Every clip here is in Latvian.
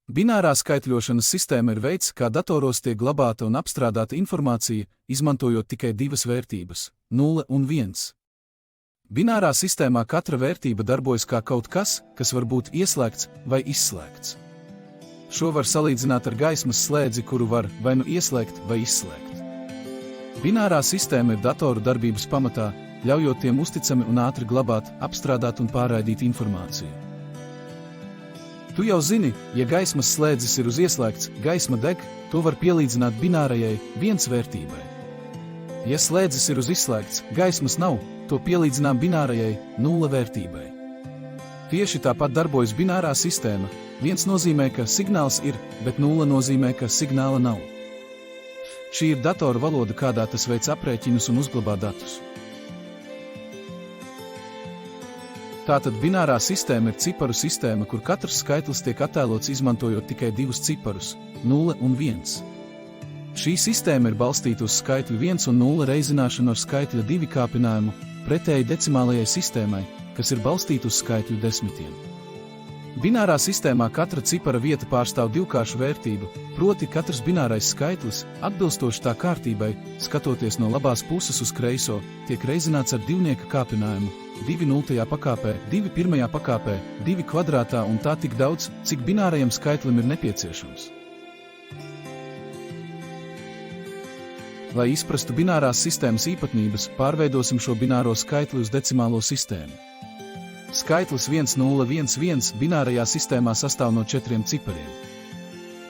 Binārā skaitļošanas sistēma ir veids, kā datoros tiek glabāta un apstrādāta informācija, izmantojot tikai divas vērtības – 0 un 1. Binārā sistēmā katra vērtība darbojas kā kaut kas, kas var būt ieslēgts vai izslēgts. Šo var salīdzināt ar gaismas slēdzi, kuru var vai nu ieslēgt vai izslēgt. Binārā sistēma ir datoru darbības pamatā, ļaujot tiem uzticami un ātri glabāt, apstrādāt un pārraidīt informāciju. Tu jau zini, ja gaismas slēdzis ir uz ieslēgts, gaisma deg, to var pielīdzināt binārajai 1 vērtībai. Ja slēdzis ir uz izslēgts, gaismas nav, to pielīdzinām binārajai 0 vērtībai. Tieši tāpat darbojas binārā sistēma. 1 nozīmē, ka signāls ir, bet 0 nozīmē, ka signāla nav. Šī ir datora valoda, kādā tas veic aprēķinus un uzglabā datus. Tātad binārā sistēma ir ciparu sistēma, kur katrs skaitlis tiek attēlots izmantojot tikai divus ciparus – 0 un 1. Šī sistēma ir balstīta uz skaitļu 1 un 0 reizināšanu ar skaitļa 2 kāpinājumu, pretēji decimālajai sistēmai, kas ir balstīta uz skaitļu desmitiem. Binārā sistēmā katra cipara vieta pārstāv divkāršu vērtību, proti katrs binārais skaitlis, atbilstoši tā kārtībai, skatoties no labās puses uz kreiso, tiek reizināts ar divnieka kāpinājumu, 2 nultajā pakāpē, 2 pirmajā pakāpē, 2 kvadrātā un tā tik daudz, cik binārajam skaitlim ir nepieciešams. Lai izprastu binārās sistēmas īpatnības, pārveidosim šo bināro skaitli uz decimālo sistēmu. Skaitlis 1011 binārajā sistēmā sastāv no 4 cipariem.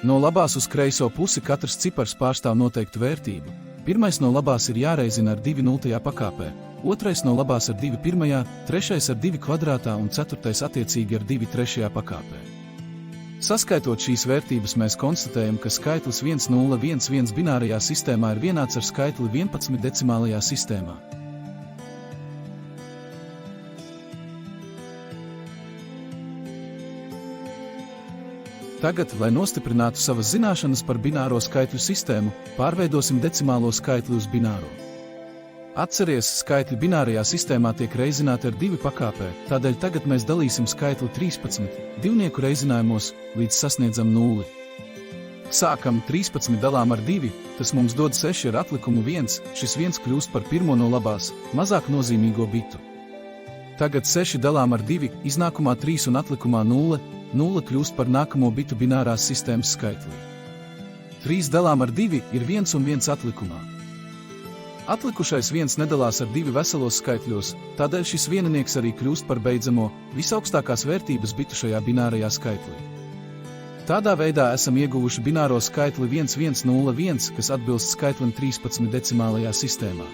No labās uz kreiso pusi katrs cipars pārstāv noteiktu vērtību. Pirmais no labās ir jāreizina ar 2 nultajā pakāpē, otrais no labās ar 2 pirmajā, trešais ar 2 kvadrātā un ceturtais attiecīgi ar 2 trešajā pakāpē. Saskaitot šīs vērtības, mēs konstatējam, ka skaitlis 1011 binārajā sistēmā ir vienāds ar skaitli 11 decimālajā sistēmā. Tagad, lai nostiprinātu savas zināšanas par bināro skaitļu sistēmu, pārveidosim decimālo skaitli uz bināro. Atceries, skaitļi binārajā sistēmā tiek reizināti ar 2 pakāpē, tādēļ tagad mēs dalīsim skaitli 13 divnieku reizinājumos, līdz sasniedzam 0. Sākam 13 dalām ar 2, tas mums dod 6 ar atlikumu 1, šis 1 kļūst par pirmo no labās, mazāk nozīmīgo bitu. Tagad 6 dalām ar 2, iznākumā 3 un atlikumā 0, 0 kļūst par nākamo bitu binārās sistēmas skaitlī. 3 dalām ar 2 ir 1 un 1 atlikumā. Atlikušais 1 nedalās ar 2 veselos skaitļos, tādēļ šis vieninieks arī kļūst par beidzamo, visaugstākās vērtības bitu šajā binārajā skaitlī. Tādā veidā esam ieguvuši bināro skaitli 1101, kas atbilst skaitlim 13 decimālajā sistēmā.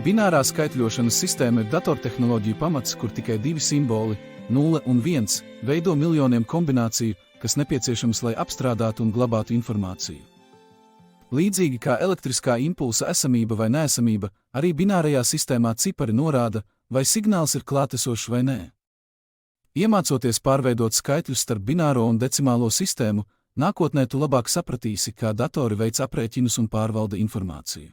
Binārā skaitļošanas sistēma ir datortehnoloģiju pamats, kur tikai 2 simboli, 0 un 1, veido miljoniem kombināciju, kas nepieciešams, lai apstrādātu un glabātu informāciju. Līdzīgi kā elektriskā impulsa esamība vai neesamība, arī binārajā sistēmā cipari norāda, vai signāls ir klātesošs vai nē. Iemācoties pārveidot skaitļus starp bināro un decimālo sistēmu, nākotnē tu labāk sapratīsi, kā datori veic aprēķinus un pārvalda informāciju.